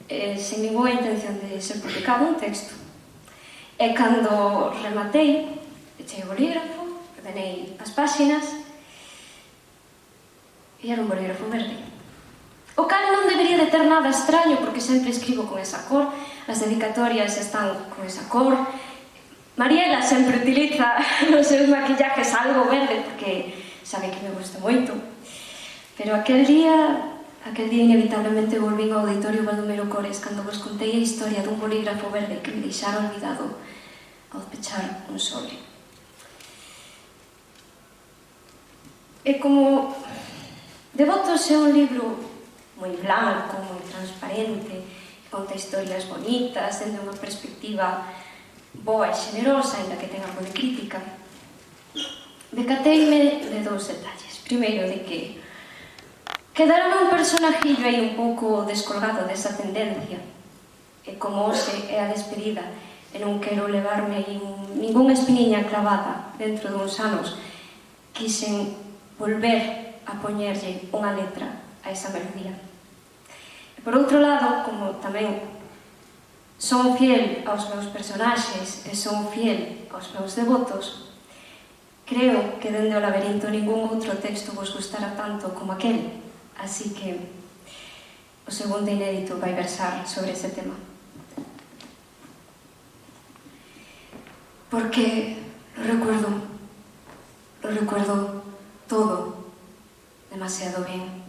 [SPEAKER 3] sen ninguna intención de ser publicado, un texto. E cando rematei, echei o bolígrafo, ordenei as páxinas, e era un bolígrafo verde. O cal non debería de ter nada extraño, porque sempre escribo con esa cor, as dedicatorias están con esa cor. Mariela sempre utiliza nos seus maquillajes algo verde, porque sabe que me gusta moito. Pero aquel día inevitablemente volvín ao auditorio Baldomero Cores cando vos contei a historia dun bolígrafo verde que me deixara olvidado ao pechar un sobre. E como Devotos é un libro moi blanco, moi transparente, que conta historias bonitas, dende unha perspectiva boa e xenerosa, ainda que tenga algo de crítica, decateime de dous detalles. Primeiro, de que quedaron un personajillo aí un pouco descolgado desa tendencia, e como hoxe é a despedida, e non quero levarme aí ningún espiniña clavada dentro duns anos, quixen volver a poñerlle unha letra a esa melodía. E por outro lado, como tamén son fiel aos meus personaxes e son fiel aos meus devotos, creo que dende o laberinto ningún outro texto vos gustará tanto como aquel. Así que o segundo inédito vai versar sobre ese tema. Porque lo recuerdo todo demasiado bien.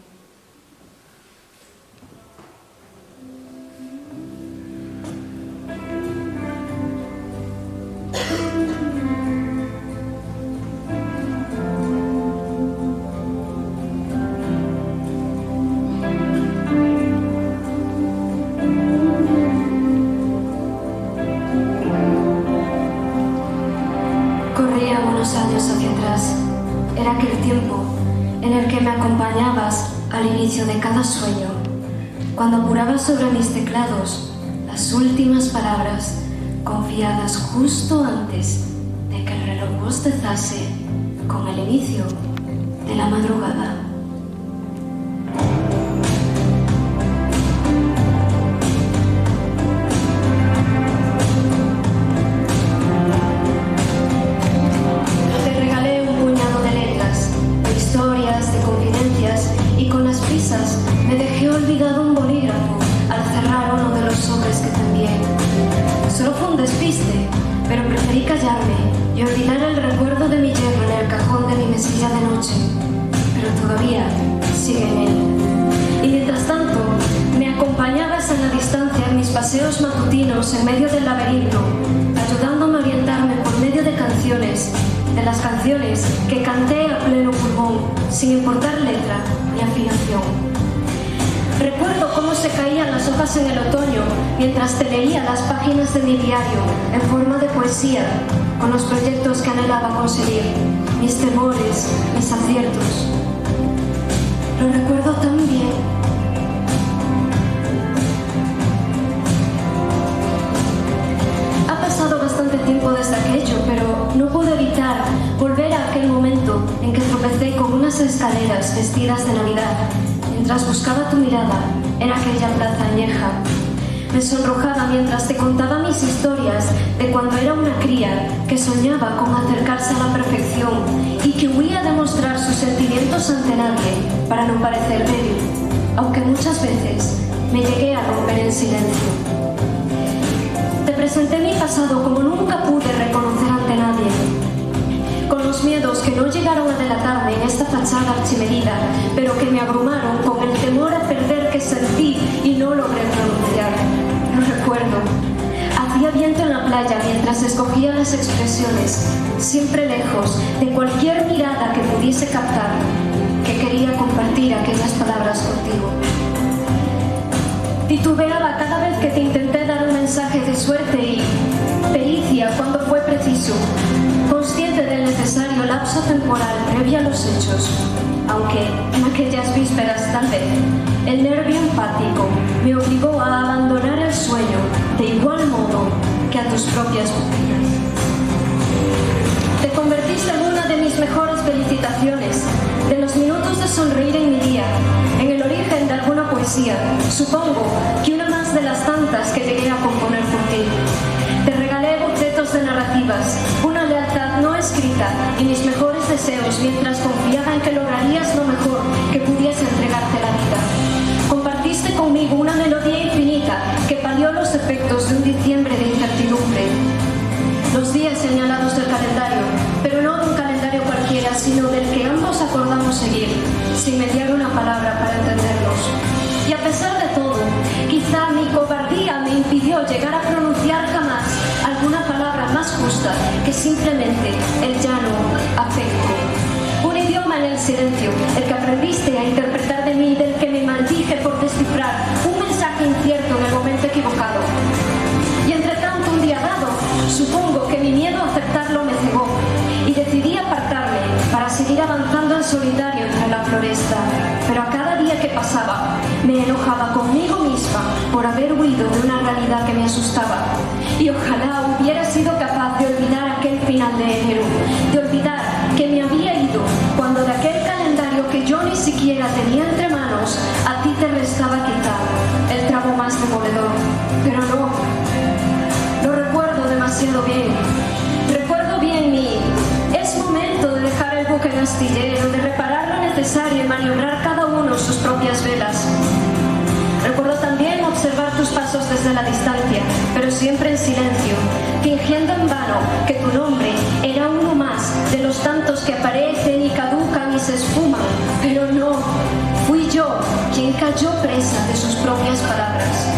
[SPEAKER 3] Era aquel tiempo en el que me acompañabas al inicio de cada sueño, cuando apurabas sobre mis teclados las últimas palabras confiadas justo antes de que el reloj bostezase con el inicio de la madrugada. Me dejé olvidado un bolígrafo al cerrar uno de los sobres que te envié. Solo fue un despiste, pero preferí callarme y olvidar el recuerdo de mi yerno en el cajón de mi mesilla de noche. Pero todavía sigue en él. Y mientras tanto, me acompañabas en la distancia en mis paseos matutinos en medio del laberinto, ayudándome a orientarme por medio de canciones, de las canciones que canté a pleno pulmón, sin importar letra ni afinación. Recuerdo cómo se caían las hojas en el otoño mientras te leía las páginas de mi diario en forma de poesía, con los proyectos que anhelaba conseguir, mis temores, mis aciertos. Lo recuerdo tan bien. Ha pasado bastante tiempo desde aquello, pero no pude evitar volver a aquel momento en que tropecé con unas escaleras vestidas de Navidad, mientras buscaba tu mirada en aquella plaza añeja. Me sonrojaba mientras te contaba mis historias de cuando era una cría que soñaba con acercarse a la perfección y que huía de mostrar sus sentimientos ante nadie para no parecer débil, aunque muchas veces me llegué a romper en silencio. Te presenté mi pasado como nunca pude reconocer ante nadie, con los miedos que no llegaron a delatarme en esta fachada archimedida, pero que me abrumaron con el temor a perder que sentí y no logré pronunciar. Lo recuerdo. Hacía viento en la playa mientras escogía las expresiones, siempre lejos de cualquier mirada que pudiese captar, que quería compartir aquellas palabras contigo. Titubeaba cada vez que te intenté dar un mensaje de suerte y pericia cuando fue preciso, consciente del necesario lapso temporal previo a los hechos, aunque en aquellas vísperas tal vez el nervio empático me obligó a abandonar el sueño de igual modo que a tus propias pupilas. sonreír en mi día, en el origen de alguna poesía, supongo que una más de las tantas que llegué a componer por ti. Te regalé bocetos de narrativas, una lealtad no escrita y mis mejores deseos mientras confiaba en que lograrías lo mejor que pudiese entregarte la vida. Compartiste conmigo una melodía infinita que palió los efectos de un diciembre de incertidumbre. Los días señalados del calendario, pero no de un calendario cualquiera, sino del que ambos acordamos seguir, sin mediar una palabra para entendernos. Y a pesar de todo, quizá mi cobardía me impidió llegar a pronunciar jamás alguna palabra más justa que simplemente el llano afecto. Un idioma en el silencio, el que aprendiste a interpretar de mí, del que me maldije por descifrar un mensaje incierto en el momento equivocado. Y entre tanto, un día dado, supongo que mi miedo a aceptarlo me cegó y decidí apartarme para seguir avanzando en solitario entre la floresta. Pero a cada día que pasaba, me enojaba conmigo misma por haber huido de una realidad que me asustaba. Y ojalá hubiera sido capaz de olvidar aquel final de enero, de olvidar que me había ido cuando de aquel calendario que yo ni siquiera tenía entre manos, a ti te restaba quizá el tramo más demoledor. Pero no, lo recuerdo demasiado bien. Recuerdo bien es momento de dejar el buque en astillero, de reparar lo necesario y maniobrar cada uno sus propias velas. Recuerdo también observar tus pasos desde la distancia, pero siempre en silencio, fingiendo en vano que tu nombre era uno más de los tantos que aparecen y caducan y se esfuman. Pero no, fui yo quien cayó presa de sus propias palabras.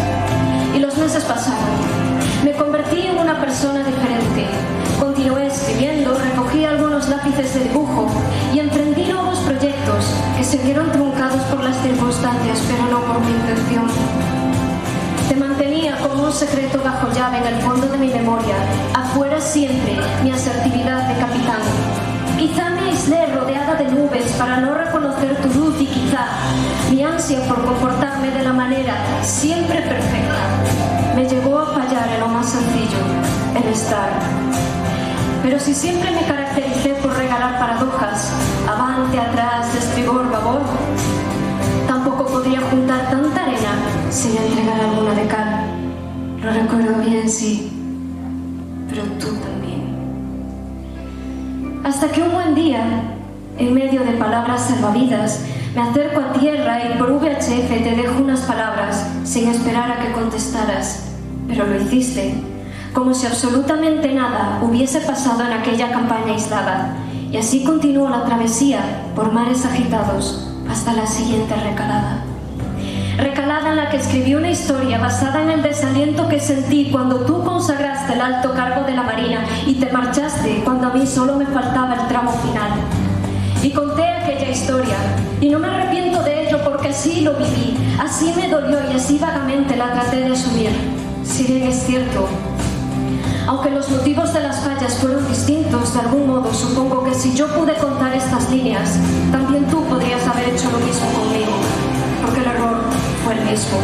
[SPEAKER 3] Y los meses pasaron. Me convertí en una persona diferente. Continué escribiendo, recogí algunos lápices de dibujo y emprendí nuevos proyectos que se vieron truncados por las circunstancias, pero no por mi intención. Te mantenía como un secreto bajo llave en el fondo de mi memoria, afuera siempre mi asertividad de capitán. Quizá me aislé rodeada de nubes para no reconocer tu luz y quizá mi ansia por comportarme de la manera siempre perfecta me llevó a fallar en lo más sencillo, el estar. Pero si siempre me caractericé por regalar paradojas, avante, atrás, estribor, babor, tampoco podría juntar tanta arena sin entregar alguna de cal. Lo recuerdo bien, sí, pero tú también. Hasta que un buen día, en medio de palabras salvavidas, me acerco a tierra y por VHF te dejo unas palabras sin esperar a que contestaras, pero lo hiciste, como si absolutamente nada hubiese pasado en aquella campaña aislada, y así continuó la travesía por mares agitados hasta la siguiente recalada. Recalada en la que escribí una historia basada en el desaliento que sentí cuando tú consagraste el alto cargo de la Marina y te marchaste cuando a mí solo me faltaba el tramo final. Y conté aquella historia, y no me arrepiento de ello porque así lo viví, así me dolió y así vagamente la traté de asumir. Si bien es cierto, aunque los motivos de las fallas fueron distintos, de algún modo supongo que si yo pude contar estas líneas, también tú podrías haber hecho lo mismo conmigo, porque el error fue el mismo.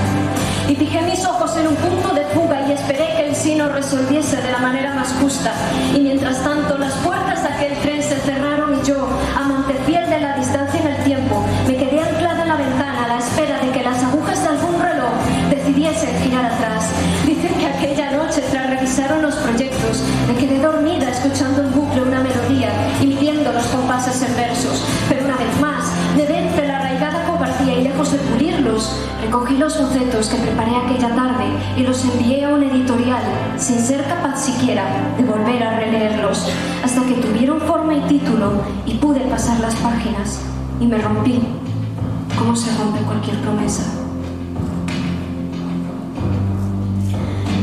[SPEAKER 3] Y fijé mis ojos en un punto de fuga y esperé que el sino resolviese de la manera más justa. Y mientras tanto, las puertas de aquel tren se cerraron y yo, amante fiel de la distancia en el tiempo, me quedé anclada en la ventana a la espera de que las agujas de algún reloj decidiesen girar atrás. Dicen que aquella noche, tras revisar unos proyectos, me quedé dormida escuchando en bucle una melodía y midiendo los compases en versos. Pero una vez más, me vence la arraigada cobardía y lejos de pulirlos, recogí los bocetos que preparé aquella tarde y los envié a un editorial, sin ser capaz siquiera de volver a releerlos, hasta que tuvieron forma y título y pude pasar las páginas y me rompí, como se rompe cualquier promesa.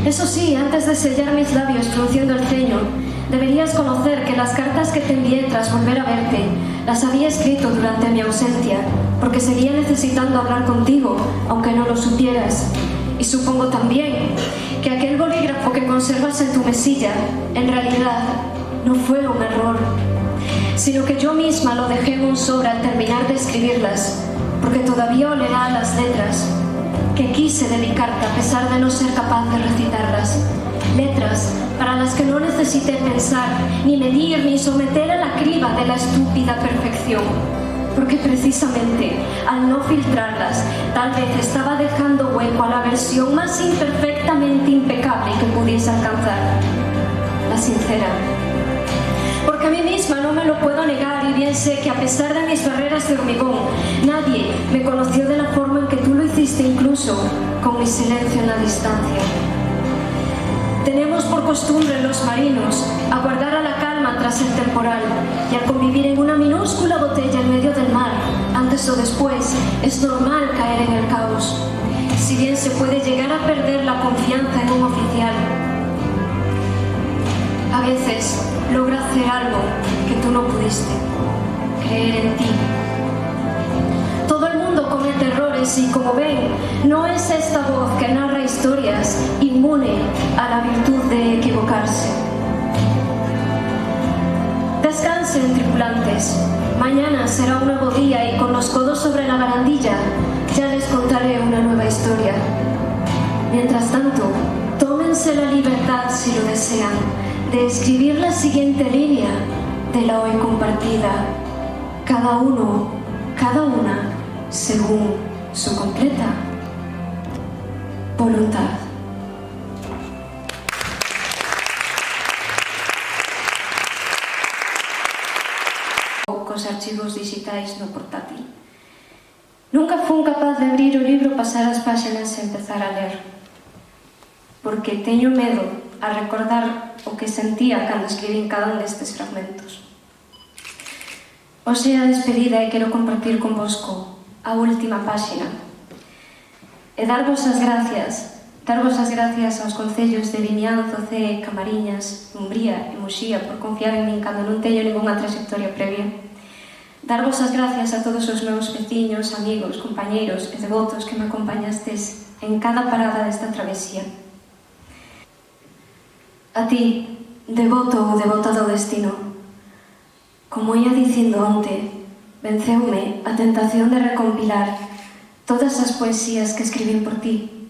[SPEAKER 3] Eso sí, antes de sellar mis labios frunciendo el ceño, deberías conocer que las cartas que te envié tras volver a verte las había escrito durante mi ausencia, porque seguía necesitando hablar contigo, aunque no lo supieras. Y supongo también que aquel bolígrafo que conservas en tu mesilla, en realidad, no fue un error, sino que yo misma lo dejé en un sobre al terminar de escribirlas, porque todavía olerá las letras que quise dedicarte a pesar de no ser capaz de recitarlas. Letras para las que no necesité pensar, ni medir, ni someter a la criba de la estúpida perfección. porque precisamente al no filtrarlas, tal vez estaba dejando hueco a la versión más imperfectamente impecable que pudiese alcanzar, la sincera. Porque a mí misma no me lo puedo negar y bien sé que a pesar de mis barreras de hormigón, nadie me conoció de la forma en que tú lo hiciste, incluso con mi silencio en la distancia. Tenemos por costumbre los marinos aguardar a la calma tras el temporal y al convivir en una minúscula botella en medio del mar, antes o después es normal caer en el caos, si bien se puede llegar a perder la confianza en un oficial. A veces logra hacer algo que tú no pudiste, creer en ti. Todo el mundo comete errores y, como ven, no es esta voz que narra historias inmune a la virtud de equivocarse. Descansen, tripulantes. Mañana será un nuevo día y con los codos sobre la barandilla ya les contaré una nueva historia. Mientras tanto, tómense la libertad, si lo desean, de escribir la siguiente línea de la hoy compartida. Cada uno, cada una, según su completa voluntad. Cos archivos digitais no portátil. Nunca fun capaz de abrir o libro, pasar as páxinas e empezar a ler, porque teño medo a recordar o que sentía cando escribín cada un destes fragmentos. Hoxe é a despedida e quero compartir convosco a última páxina e darvos as gracias aos concellos de Vimianzo, Cee, Camariñas, Umbría e Muxía por confiar en min cando non teño ninguna trayectoria previa. Darvos as gracias a todos os meus veciños, amigos, compañeiros e devotos que me acompañastes en cada parada desta travesía. A ti, devoto ou devota do destino, como ia dicindo onte, venceume a tentación de recompilar todas as poesías que escribín por ti,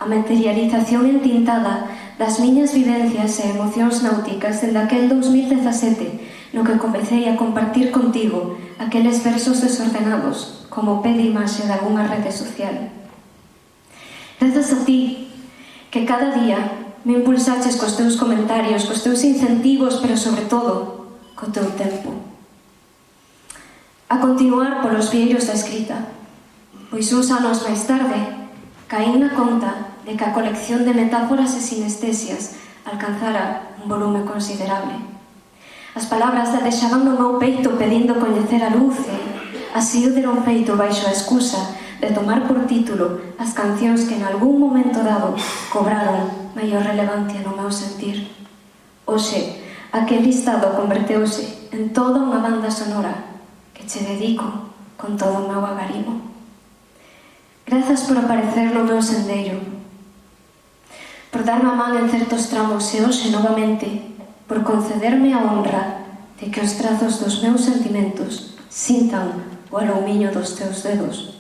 [SPEAKER 3] a materialización entintada das miñas vivencias e emocións náuticas dende aquel 2017 no que comecei a compartir contigo aqueles versos desordenados como pé de imaxe de algunha rede social. Grazas a ti, que cada día me impulsaches cos teus comentarios, cos teus incentivos, pero sobre todo, co teu tempo. A continuar polos vieiros da escrita, pois uns anos máis tarde caín na conta de que a colección de metáforas e sinestesias alcanzara un volume considerable. As palabras deixaban no meu peito pedindo coñecer a luz e así o deron feito baixo a excusa de tomar por título as cancións que en algún momento dado cobraron maior relevancia no meu sentir. Hoxe, aquel listado converteuse en toda unha banda sonora que che dedico con todo o meu agarimo. Grazas por aparecer no meu sendeiro, por darme a man en certos tramos e hoxe novamente por concederme a honra de que os trazos dos meus sentimentos sintan o alumiño dos teus dedos.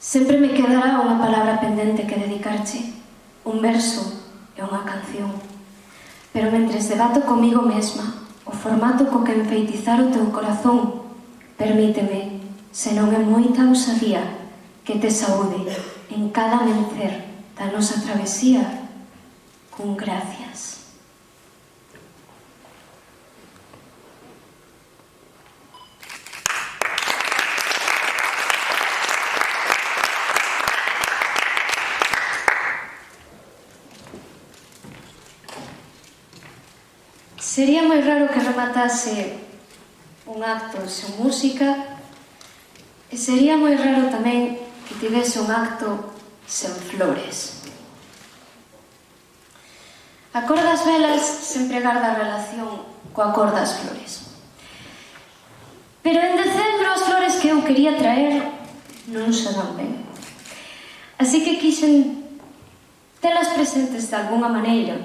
[SPEAKER 3] Sempre me quedará unha palabra pendente que dedicarche, un verso e unha canción. Pero mentres debato comigo mesma o formato co que enfeitizar o teu corazón, permíteme, se non é moita ousadía, que te saúde en cada amencer da nosa travesía con gracias. Sería moi raro que rematase un acto sen música e sería moi raro tamén que tivese un acto sen flores. A cor das velas sempre garda relación coa cor das flores. Pero en decembro as flores que eu quería traer non se dan ben. Así que quixen telas presentes de alguna maneira,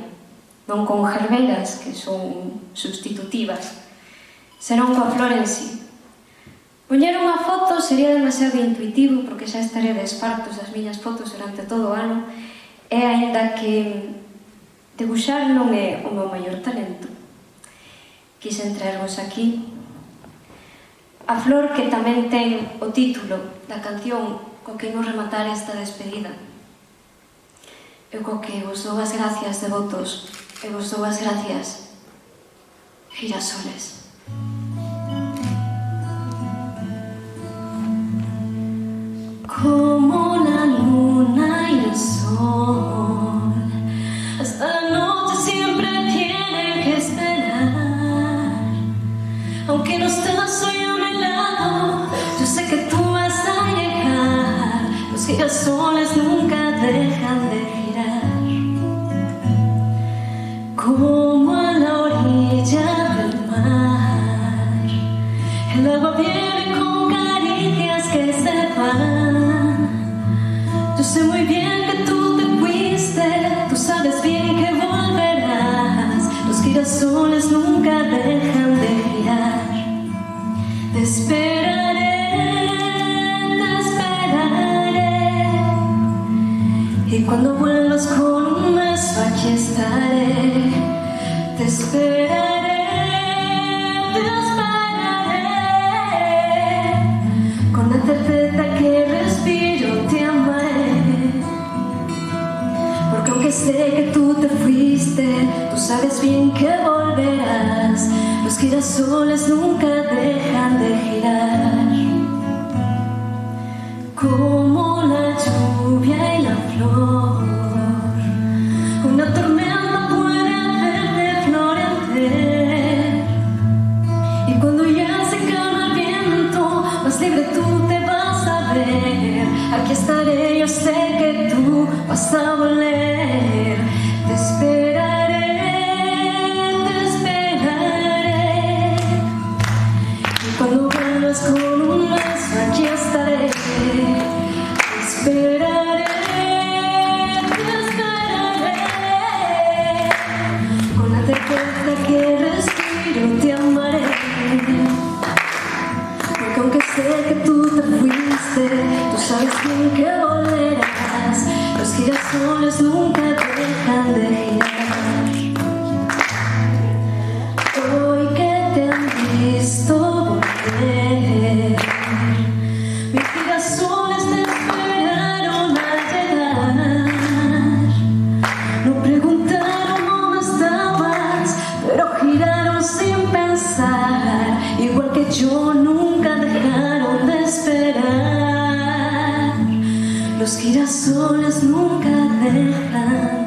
[SPEAKER 3] non con gerberas que son substitutivas, senón coa flor en sí. Poñer unha foto sería demasiado intuitivo porque xa estaredes fartos das miñas fotos durante todo o ano e aínda que debuxar non é o meu maior talento. quixen traervos aquí. A flor que tamén ten o título da canción co que imos rematar esta despedida. Eu co que vos dou as gracias, devotos, e vos dou as gracias, girasoles. Como la luna y el sol, hasta la noche siempre tienen que esperar. Aunque no estás hoy a mi lado, yo sé que tú vas a llegar. Los girasoles nunca dejan de girar. Como a la orilla del mar, el agua viene con caricias que se van. Yo sé muy bien que tú te fuiste, tú sabes bien que volverás. Los girasoles nunca dejan de girar. Te esperaré, te esperaré. Y cuando vuelvas con un beso aquí estaré. Te esperaré, te esperaré. Con la certeza que respiro te amaré. Porque aunque sé que tú te fuiste, tú sabes bien que volverás. Los girasoles nunca dejan de girar. Como la lluvia y la flor, una tormenta puede hacerte florecer. Y cuando ya se calma el viento, más libre tú te vas a ver. Aquí estaré, yo sé que tú vas a volver. Te esperaré, te esperaré. Y cuando vuelvas con un beso, aquí estaré. Te esperaré, te esperaré. Con la certeza que respiro te amaré. Porque aunque sé que tú te fuiste, tú sabes bien que volverás. Los girasoles nunca dejan de girar. Hoy que te han visto volver, mis girasoles te esperaron al llegar. No preguntaron dónde estabas, pero giraron sin pensar. Igual que yo, nunca dejaron de esperar. Los girasoles nunca dejan